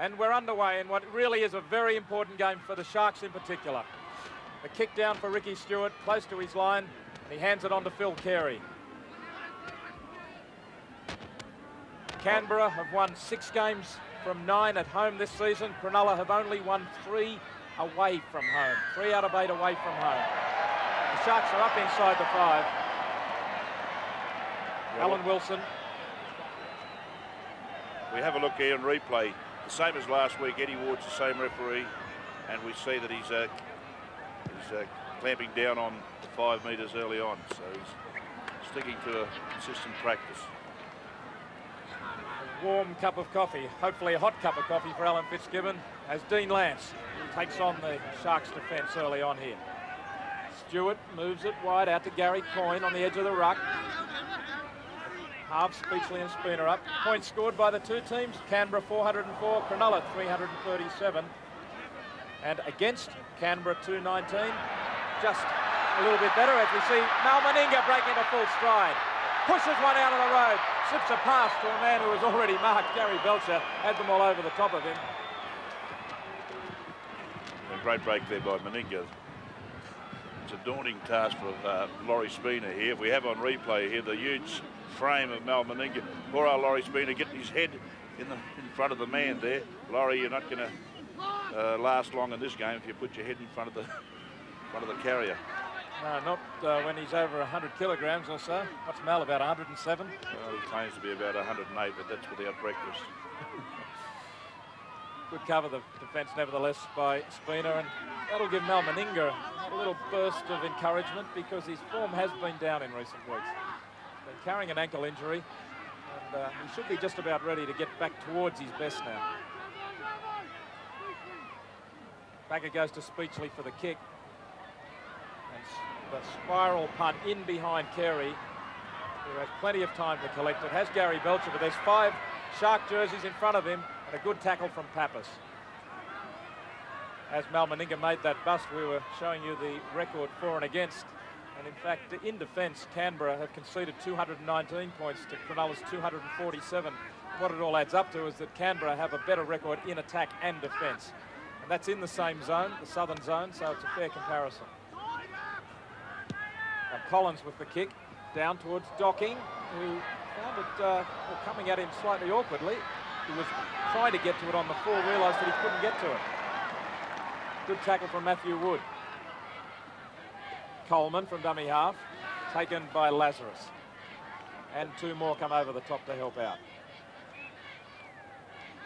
And we're underway in what really is a very important game for the Sharks in particular. The kick down for Ricky Stewart, close to his line, and he hands it on to Phil Carey. Canberra have won 6 games from 9 at home this season. Cronulla have only won 3 away from home. 3 out of 8 away from home. The Sharks are up inside the 5. Alan Wilson. We have a look here in replay. The same as last week, Eddie Ward's the same referee, and we see that he's clamping down on the 5 metres early on, so he's sticking to a consistent practice. A warm cup of coffee, hopefully a hot cup of coffee for Alan Fitzgibbon, as Dean Lance takes on the Sharks defence early on here. Stewart moves it wide out to Gary Coyne on the edge of the ruck. Half, Speechley and Spooner up. Points scored by the 2 teams. Canberra 404, Cronulla 337. And against Canberra 219. Just a little bit better as we see Mal Meninga break into full stride. Pushes one out of the road. Slips a pass to a man who was already marked. Gary Belcher had them all over the top of him. A great break there by Meninga. It's a daunting task for Laurie Spooner here. If we have on replay here the huge frame of Mal Meninga. Poor old Laurie Spooner getting his head in front of the man there. Laurie, you're not going to last long in this game if you put your head in front of the carrier. No, not when he's over 100 kilograms or so. What's Mal, about 107? Well, he claims to be about 108, but that's without breakfast. Good cover the defence nevertheless by Spooner, and that'll give Mal Meninga a little burst of encouragement because his form has been down in recent weeks. Been carrying an ankle injury, and he should be just about ready to get back towards his best now. Back it goes to Speechley for the kick. And the spiral punt in behind Carey, who has plenty of time to collect it. Has Gary Belcher, but there's 5 Shark jerseys in front of him, and a good tackle from Pappas. As Mal Meninga made that bust, we were showing you the record for and against. And in fact, in defence, Canberra have conceded 219 points to Cronulla's 247. What it all adds up to is that Canberra have a better record in attack and defence. And that's in the same zone, the southern zone, so it's a fair comparison. Now Collins with the kick, down towards Docking, who found it coming at him slightly awkwardly. He was trying to get to it on the full, realised that he couldn't get to it. Good tackle from Matthew Wood. Coleman from dummy half, taken by Lazarus. And 2 more come over the top to help out.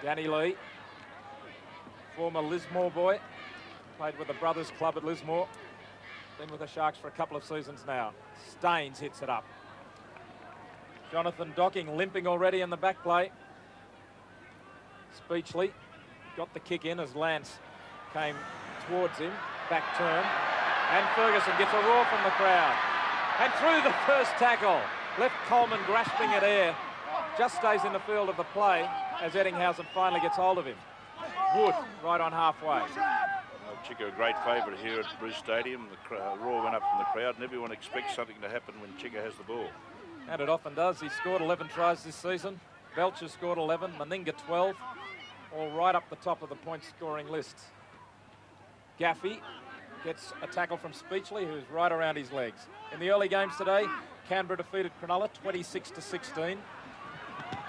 Danny Lee, former Lismore boy, played with the Brothers Club at Lismore. Been with the Sharks for a couple of seasons now. Staines hits it up. Jonathan Docking limping already in the back play. Speechley got the kick in as Lance came towards him. Back turn. And Ferguson gets a roar from the crowd. And through the first tackle. Left Coleman grasping at air. Just stays in the field of the play as Eddinghausen finally gets hold of him. Wood right on halfway. Chicka, a great favourite here at Bruce Stadium. The roar went up from the crowd, and everyone expects something to happen when Chicka has the ball. And it often does. He scored 11 tries this season. Belcher scored 11, Meninga 12. All right up the top of the point-scoring list. Gaffey gets a tackle from Speechley, who's right around his legs. In the early games today, Canberra defeated Cronulla 26-16.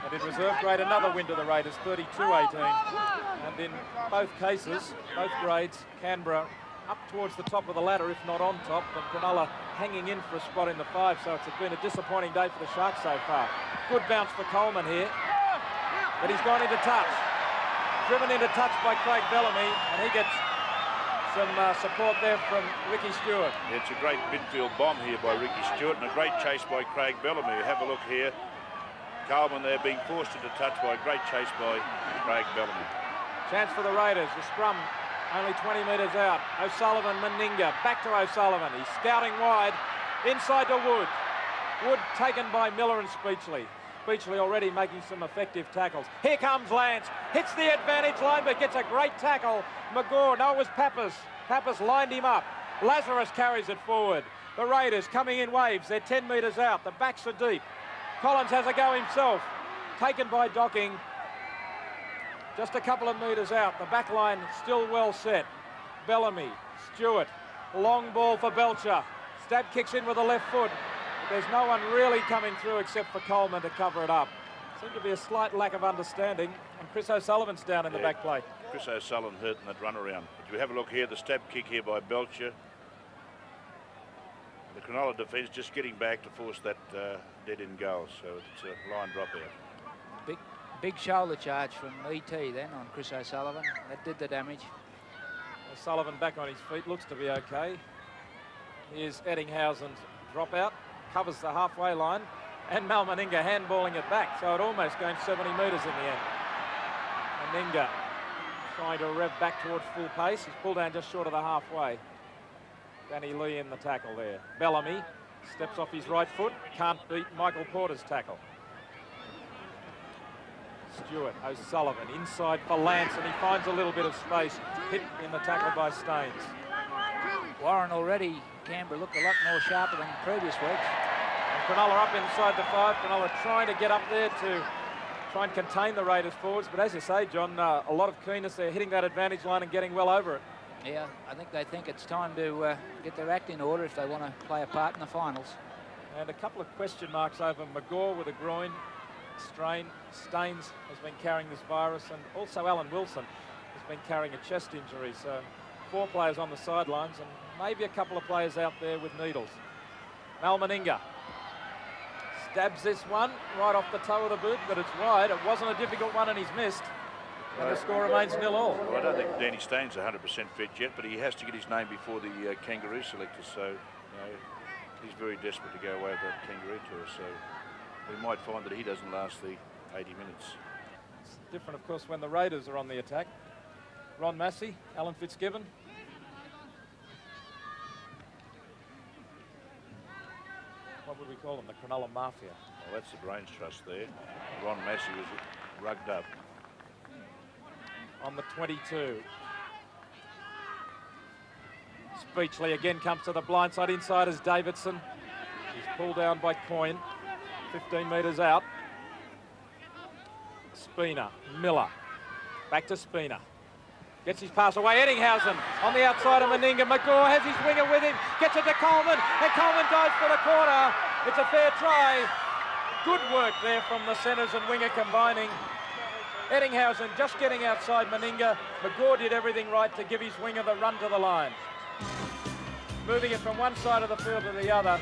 And in reserve grade, another win to the Raiders, 32-18. And in both cases, both grades, Canberra up towards the top of the ladder, if not on top, and Cronulla hanging in for a spot in the 5. So it's been a disappointing day for the Sharks so far. Good bounce for Coleman here, but he's gone into touch. Driven into touch by Craig Bellamy, and he gets some support there from Ricky Stewart. Yeah, it's a great midfield bomb here by Ricky Stewart, and a great chase by Craig Bellamy. Have a look here. Coleman there being forced into touch by a great chase by Craig Bellamy. Chance for the Raiders. The scrum only 20 metres out. O'Sullivan, Meninga, back to O'Sullivan. He's scouting wide, inside to Wood. Wood taken by Miller and Speechley. Speechley already making some effective tackles. Here comes Lance, hits the advantage line, but gets a great tackle. McGaw, no, it was Pappas. Pappas lined him up. Lazarus carries it forward. The Raiders coming in waves. They're 10 metres out. The backs are deep. Collins has a go himself. Taken by Docking. just a couple of metres out. The back line still well set. Bellamy, Stewart, long ball for Belcher. Stab kicks in with the left foot. There's no one really coming through except for Coleman to cover it up. Seemed to be a slight lack of understanding, and Chris O'Sullivan's down in the back plate. Chris O'Sullivan hurt in that run around. But you have a look here, the stab kick here by Belcher. The Cronulla defence just getting back to force that dead-end goal, so it's a line drop out. Big shoulder charge from ET then on Chris O'Sullivan. That did the damage. O'Sullivan back on his feet, looks to be okay. Here's Eddinghausen's dropout, covers the halfway line, and Mal Meninga handballing it back, so it almost gained 70 metres in the end. Meninga trying to rev back towards full pace. He's pulled down just short of the halfway. Danny Lee in the tackle there. Bellamy steps off his right foot, can't beat Michael Porter's tackle. Stewart, O'Sullivan inside for Lance, and he finds a little bit of space, hit in the tackle by Staines. Warren already, Canberra looked a lot more sharper than previous weeks. And Cronulla up inside the 5. Cronulla trying to get up there to try and contain the Raiders forwards, but as you say, John, a lot of keenness there, hitting that advantage line and getting well over it. Yeah, I think they think it's time to get their act in order if they want to play a part in the finals. And a couple of question marks over McGaw with a groin strain. Staines has been carrying this virus, and also Alan Wilson has been carrying a chest injury. So 4 players on the sidelines and maybe a couple of players out there with needles. Mal Meninga stabs this one right off the toe of the boot, but it's wide. It wasn't a difficult one and he's missed. And the score remains 0-0. Well, I don't think Danny Staines is 100% fit yet, but he has to get his name before the Kangaroo selectors. So, he's very desperate to go away with that Kangaroo tour. So, we might find that he doesn't last the 80 minutes. It's different, of course, when the Raiders are on the attack. Ron Massey, Alan Fitzgibbon. What would we call them? The Cronulla Mafia. Well, that's the brains trust there. Ron Massey was rugged up. On the 22. Speechley again comes to the blind side. Inside is Davidson. He's pulled down by Coyne. 15 metres out. Spina, Miller. Back to Spina. Gets his pass away. Eddinghausen on the outside of Meninga. McGaw has his winger with him. Gets it to Coleman. And Coleman dives for the corner. It's a fair try. Good work there from the centres and winger combining. Eddinghausen just getting outside Meninga. McGaw did everything right to give his winger the run to the line. Moving it from one side of the field to the other.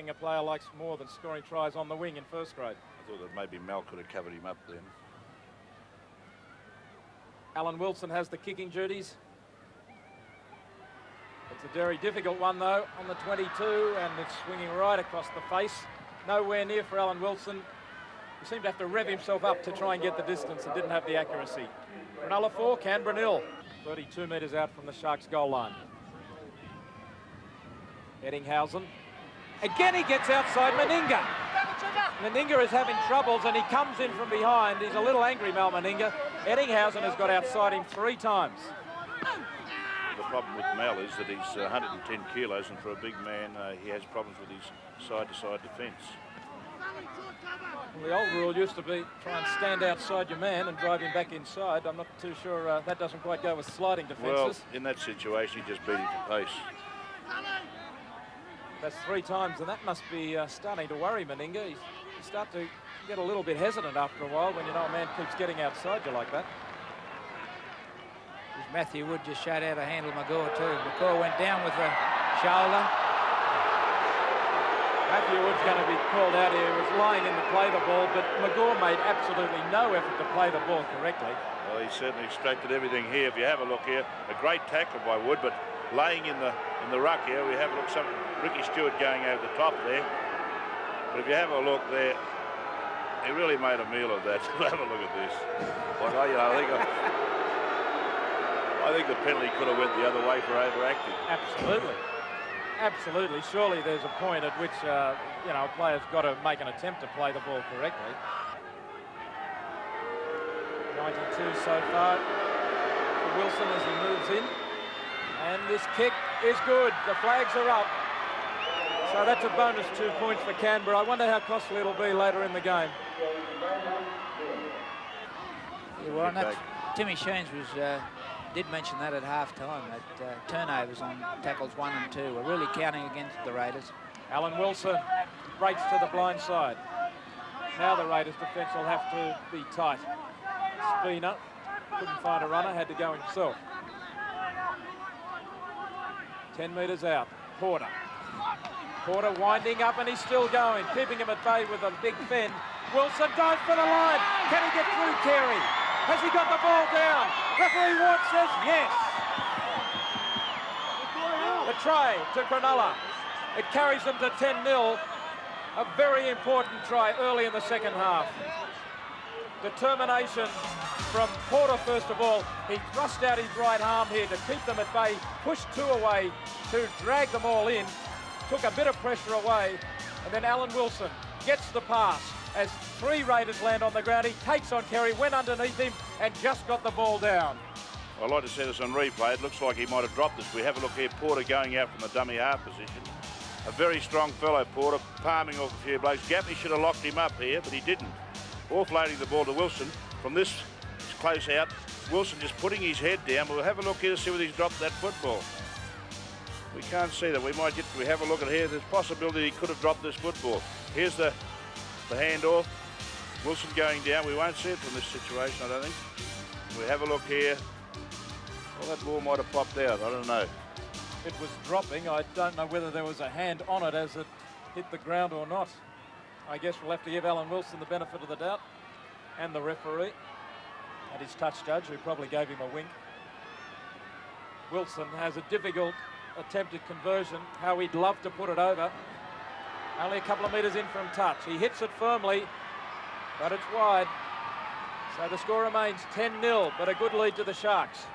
A player likes more than scoring tries on the wing in first grade. I thought that maybe Mal could have covered him up then. Alan Wilson has the kicking duties. It's a very difficult one though on the 22, and it's swinging right across the face. Nowhere near for Alan Wilson. He seemed to have to rev himself up to try and get the distance and didn't have the accuracy. Cronulla 4, Canberra 0. 32 metres out from the Sharks goal line. Eddinghausen. Again he gets outside Meninga. Meninga is having troubles and he comes in from behind. He's a little angry, Mal Meninga. Eddinghausen has got outside him 3 times. The problem with Mal is that he's 110 kilos, and for a big man, he has problems with his side-to-side defence. Well, the old rule used to be try and stand outside your man and drive him back inside. I'm not too sure that doesn't quite go with sliding defences. Well, in that situation, he just beat him to pace. That's 3 times, and that must be starting to worry Meninga. You start to get a little bit hesitant after a while when you know a man keeps getting outside you like that. He's Matthew Wood just showed how to handle McGaw too. McGaw went down with the shoulder. Matthew Wood's going to be called out here. He was lying in to play the ball, but McGaw made absolutely no effort to play the ball correctly. Well, he certainly extracted everything here. If you have a look here, a great tackle by Wood, but laying in the ruck here, we have a look. Ricky Stewart going over the top there. But if you have a look there, he really made a meal of that. Have a look at this. Like, I think the penalty could have went the other way for overacting. Absolutely. Absolutely. Surely there's a point at which, you know, a player's got to make an attempt to play the ball correctly. 92 so far for Wilson as he moves in. And this kick is good. The flags are up. So that's a bonus 2 points for Canberra. I wonder how costly it'll be later in the game. Yeah, well, that's, Timmy Sheens did mention that at half-time, that turnovers on tackles 1 and 2 are really counting against the Raiders. Alan Wilson breaks to the blind side. Now the Raiders defence will have to be tight. Spina couldn't find a runner, had to go himself. 10 metres out. Porter winding up, and he's still going, keeping him at bay with a big fend. Wilson dives for the line. Can he get through, Carey? Has he got the ball down? Referee Ward says yes. The try to Cronulla. It carries them to 10-0. A very important try early in the second half. Determination from Porter first of all. He thrust out his right arm here to keep them at bay, pushed 2 away to drag them all in, took a bit of pressure away, and then Alan Wilson gets the pass as 3 Raiders land on the ground. He takes on Kerry, went underneath him, and just got the ball down. I'd like to see this on replay. It looks like he might have dropped this. We have a look here, Porter going out from the dummy half position. A very strong fellow, Porter, palming off a few blokes. Gaffney should have locked him up here, but he didn't. Offloading the ball to Wilson from this close out. Wilson just putting his head down. We'll have a look here to see whether he's dropped that football. We can't see that. We have a look at here. There's a possibility he could have dropped this football. Here's the handoff. Wilson going down. We won't see it from this situation, I don't think. We have a look here. Well, that ball might have popped out. I don't know. It was dropping. I don't know whether there was a hand on it as it hit the ground or not. I guess we'll have to give Alan Wilson the benefit of the doubt, and the referee and his touch judge, who probably gave him a wink. Wilson has a difficult attempted conversion. How he'd love to put it over. Only a couple of metres in from touch. He hits it firmly, but it's wide. So the score remains 10-0, but a good lead to the Sharks.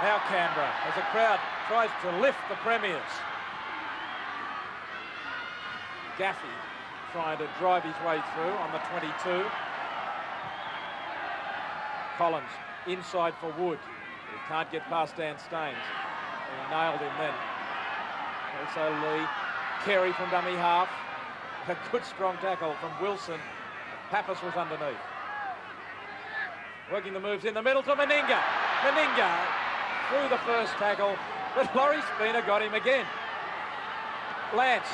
Now Canberra, as a crowd tries to lift the Premiers. Gaffey trying to drive his way through on the 22. Collins inside for Wood. He can't get past Dan Staines. He nailed him then. Also Lee. Carey from dummy half. A good strong tackle from Wilson. Pappas was underneath. Working the moves in the middle to Meninga. Meninga through the first tackle, but Laurie Spina got him again. Lance.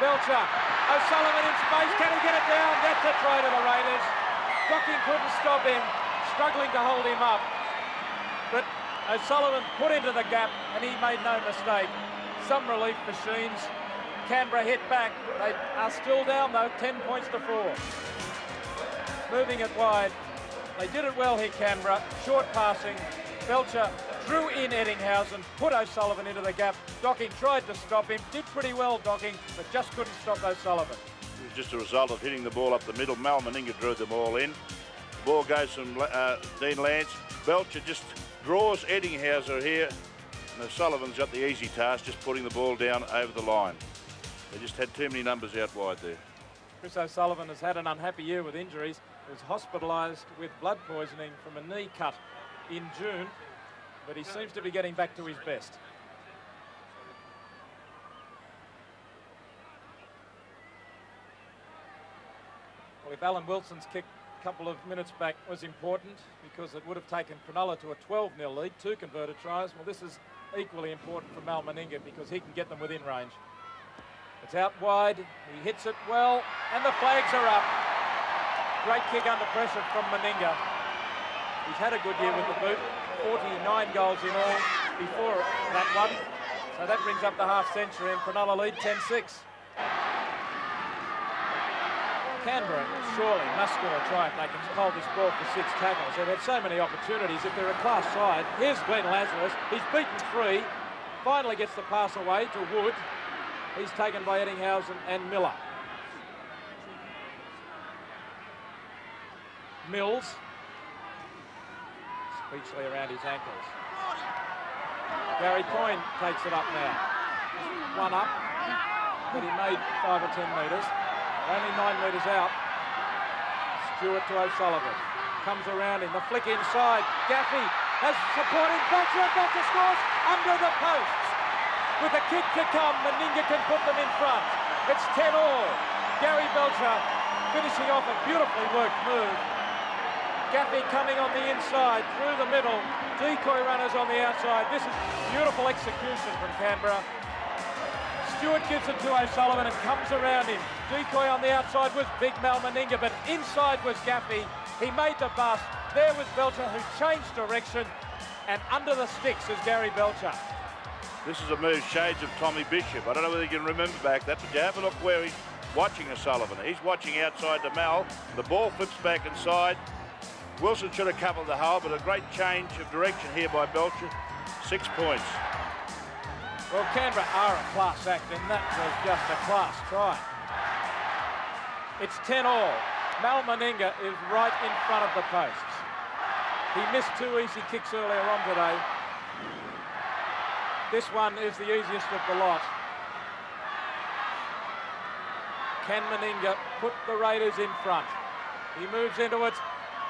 Belcher. O'Sullivan in space. Can he get it down? That's a try to the Raiders. Docking couldn't stop him. Struggling to hold him up. But O'Sullivan put into the gap, and he made no mistake. Some relief for Sheens. Canberra hit back. They are still down, though, 10 points to 4. Moving it wide. They did it well here, Canberra. Short passing. Belcher drew in Eddinghausen, put O'Sullivan into the gap. Docking tried to stop him. Did pretty well, Docking, but just couldn't stop O'Sullivan. It was just a result of hitting the ball up the middle. Mal Meninga drew them all in. Ball goes from Dean Lance. Belcher just draws Eddinghausen here. And O'Sullivan's got the easy task, just putting the ball down over the line. They just had too many numbers out wide there. Chris O'Sullivan has had an unhappy year with injuries. He was hospitalised with blood poisoning from a knee cut in June, but he seems to be getting back to his best. Well, if Alan Wilson's kick a couple of minutes back was important because it would have taken Cronulla to a 12-0 lead, 2 converted tries, well, this is equally important for Mal Meninga because he can get them within range. It's out wide, he hits it well, and the flags are up. Great kick under pressure from Meninga. He's had a good year with the boot. 49 goals in all before that one. So that brings up the half century, and Cronulla lead 10-6. Canberra surely must score a try if they can hold this ball for 6 tackles. They've had so many opportunities. If they're a class side, here's Glenn Lazarus. He's beaten 3. Finally gets the pass away to Wood. He's taken by Eddinghausen and Miller. Mills. Speechley around his ankles. Gary Coyne takes it up now. One up, but he made 5 or 10 metres. Only 9 metres out. Stewart to O'Sullivan. Comes around in the flick inside. Gaffey has supported Belcher. Belcher scores under the posts. With a kick to come, Meninga can put them in front. It's 10-all. Gary Belcher finishing off a beautifully worked move. Gaffey coming on the inside, through the middle. Decoy runners on the outside. This is beautiful execution from Canberra. Stewart gives it to O'Sullivan and comes around him. Decoy on the outside was big Mal Meninga, but inside was Gaffey. He made the bust. There was Belcher, who changed direction, and under the sticks is Gary Belcher. This is a move shades of Tommy Bishop. I don't know whether you can remember back that, but you have a look where he's watching O'Sullivan. He's watching outside to Mal. The ball flips back inside. Wilson should have covered the hole, but a great change of direction here by Belcher. 6 points. Well, Canberra are a class act, and that was just a class try. It's 10-all. Mal Meninga is right in front of the posts. He missed 2 easy kicks earlier on today. This one is the easiest of the lot. Can Meninga put the Raiders in front? He moves into it.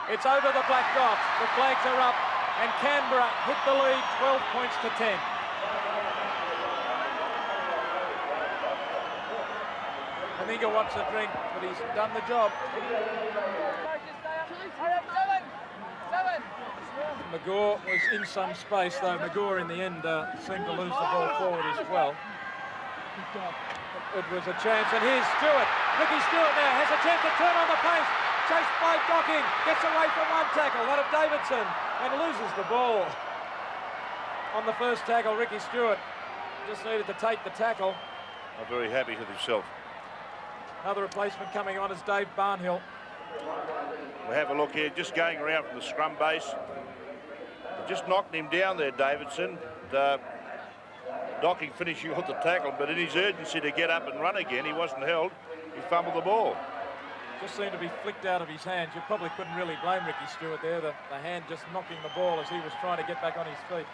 It's over the black dot. The flags are up, and Canberra hit the lead 12 points to 10. Meninga wants a drink, but he's done the job. Magore was in some space, though Magore in the end seemed to lose the ball forward as well. It was a chance, and here's Stewart. Ricky Stewart now has a chance to turn on the pace. Chased by Docking, gets away from one tackle, that of Davidson, and loses the ball. On the first tackle, Ricky Stewart just needed to take the tackle. I'm very happy with himself. Another replacement coming on is Dave Barnhill. We have a look here, just going around from the scrum base. Just knocked him down there, Davidson. Docking finishing off the tackle, but in his urgency to get up and run again, he wasn't held. He fumbled the ball. Just seemed to be flicked out of his hands. You probably couldn't really blame Ricky Stewart there. The hand just knocking the ball as he was trying to get back on his feet.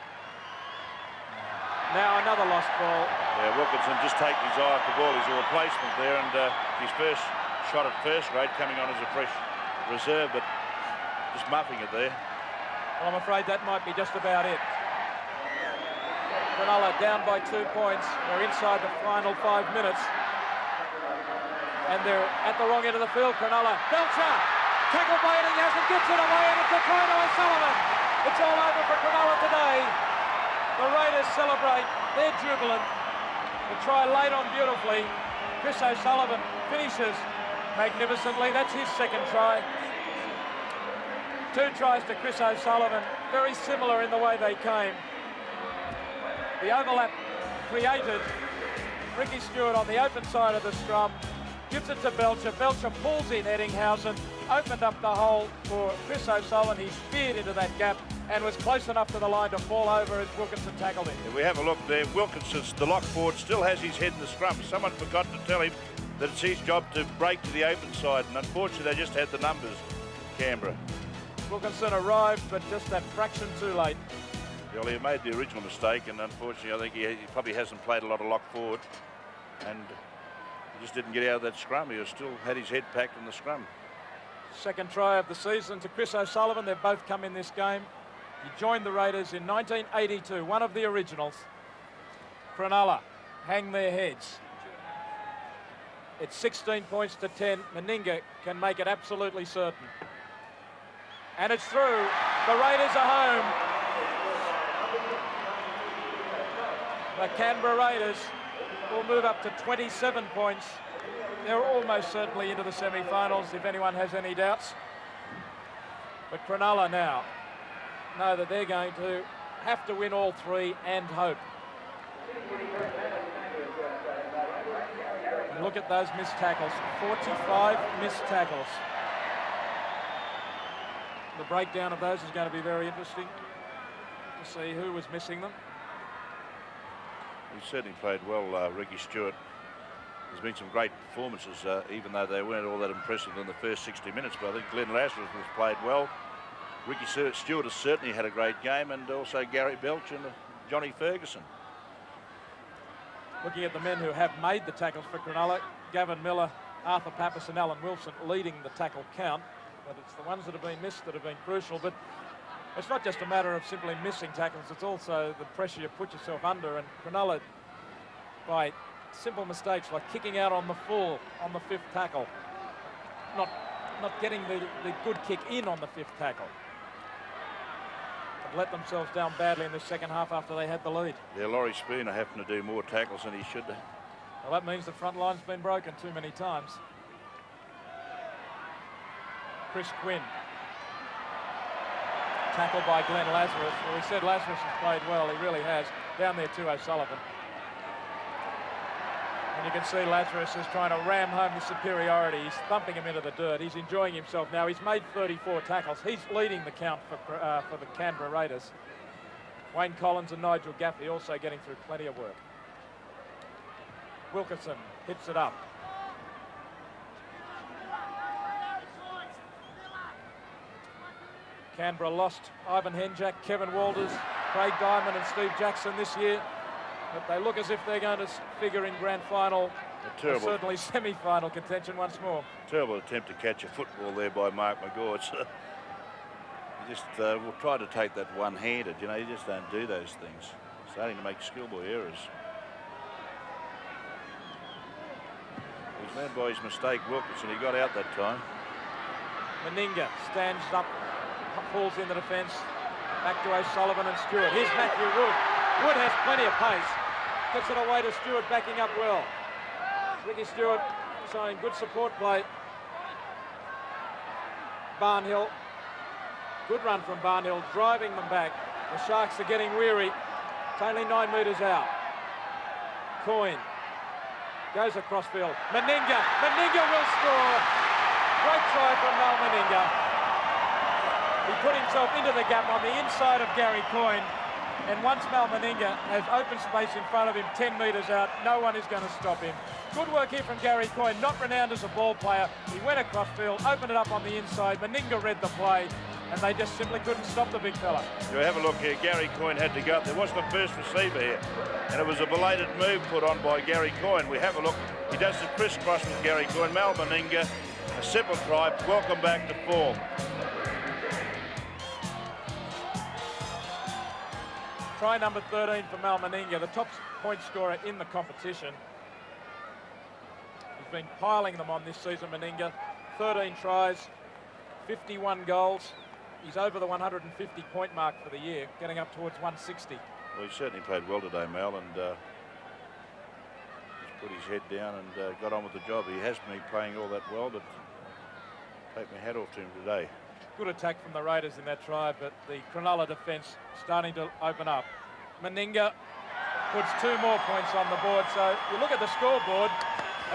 Now another lost ball. Yeah, Wilkinson just taking his eye off the ball. He's a replacement there, and his first shot at first grade coming on as a fresh reserve, but just muffing it there. Well, I'm afraid that might be just about it. Cronulla down by 2 points. They're inside the final 5 minutes. And they're at the wrong end of the field. Cronulla. Belcher! Tackled by Eddinghausen, gets it away, and it's a try to O'Sullivan. It's all over for Cronulla today. The Raiders celebrate. They're jubilant. The try laid on beautifully. Chris O'Sullivan finishes magnificently. That's his second try. 2 tries to Chris O'Sullivan. Very similar in the way they came. The overlap created. Ricky Stewart on the open side of the scrum. Gives it to Belcher. Belcher pulls in Eddinghausen. Opened up the hole for Chris O'Sullivan. He speared into that gap and was close enough to the line to fall over as Wilkinson tackled him. If we have a look there, Wilkinson's, the lock forward, still has his head in the scrum. Someone forgot to tell him that it's his job to break to the open side, and unfortunately they just had the numbers, Canberra. Wilkinson arrived, but just that fraction too late. Well, he made the original mistake, and unfortunately I think he probably hasn't played a lot of lock forward, and he just didn't get out of that scrum. He was still had his head packed in the scrum. Second try of the season to Chris O'Sullivan. They've both come in this game. He joined the Raiders in 1982, one of the originals. Cronulla hang their heads. It's 16 points to 10. Meninga can make it absolutely certain. And it's through. The Raiders are home. The Canberra Raiders will move up to 27 points. They're almost certainly into the semi-finals, if anyone has any doubts. But Cronulla now know that they're going to have to win all three and hope. And look at those missed tackles, 45 missed tackles. The breakdown of those is going to be very interesting to see who was missing them. He certainly played well, Ricky Stewart. There's been some great performances, even though they weren't all that impressive in the first 60 minutes, but I think Glenn Lazarus has played well. Ricky Stewart has certainly had a great game, and also Gary Belch and Johnny Ferguson. Looking at the men who have made the tackles for Cronulla, Gavin Miller, Arthur Pappas and Alan Wilson leading the tackle count, but it's the ones that have been missed that have been crucial. But it's not just a matter of simply missing tackles, it's also the pressure you put yourself under, and Cronulla, by simple mistakes like kicking out on the full on the fifth tackle, not getting the good kick in on the fifth tackle, have let themselves down badly in the second half after they had the lead. Yeah, Laurie Spooner having to do more tackles than he should. Well, that means the front line's been broken too many times. Chris Quinn. Tackled by Glenn Lazarus. Well, we said Lazarus has played well. He really has. Down there to O'Sullivan. And you can see Lazarus is trying to ram home the superiority. He's thumping him into the dirt. He's enjoying himself now. He's made 34 tackles. He's leading the count for the Canberra Raiders. Wayne Collins and Nigel Gaffey also getting through plenty of work. Wilkinson hits it up. Canberra lost Ivan Henjak, Kevin Walters, Craig Diamond and Steve Jackson this year. But they look as if they're going to figure in grand final, or certainly semi-final contention once more. Terrible attempt to catch a football there by Mark McGaw. You just will try to take that one-handed. You know, you just don't do those things. Starting to make schoolboy errors. He was led by his mistake, Wilkinson. He got out that time. Meninga stands up, falls in the defence. Back to O'Sullivan and Stewart. Here's Matthew Wood. Wood has plenty of pace. Gets it away to Stewart, backing up well. Ricky Stewart showing good support play. Barnhill. Good run from Barnhill, driving them back. The Sharks are getting weary. It's only 9 metres out. Coyne goes across field. Meninga. Meninga will score. Great try from Mal Meninga. He put himself into the gap on the inside of Gary Coyne. And once Mal Meninga has open space in front of him, 10 metres out, no one is going to stop him. Good work here from Gary Coyne, not renowned as a ball player. He went across field, opened it up on the inside. Meninga read the play, and they just simply couldn't stop the big fella. You have a look here. Gary Coyne had to go up. There wasn't a first receiver here, and it was a belated move put on by Gary Coyne. We have a look. He does the crisscross with Gary Coyne. Mal Meninga, a simple try. Welcome back to form. Try number 13 for Mal Meninga, the top point scorer in the competition. He's been piling them on this season, Meninga. 13 tries, 51 goals. He's over the 150 point mark for the year, getting up towards 160. Well, he certainly played well today, Mal, and he's put his head down and got on with the job. He has been playing all that well, but take my hat off to him today. Good attack from the Raiders in that try, but the Cronulla defence starting to open up. Meninga puts 2 more points on the board. So you look at the scoreboard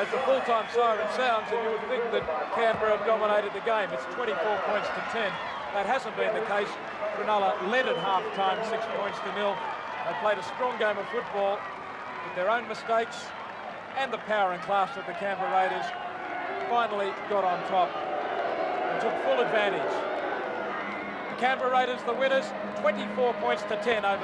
as the full-time siren sounds, and you would think that Canberra have dominated the game. It's 24 points to 10. That hasn't been the case. Cronulla led at half-time, 6 points to 0. They played a strong game of football, but their own mistakes and the power and class of the Canberra Raiders finally got on top and took full advantage. The Canberra Raiders, the winners, 24 points to 10 over the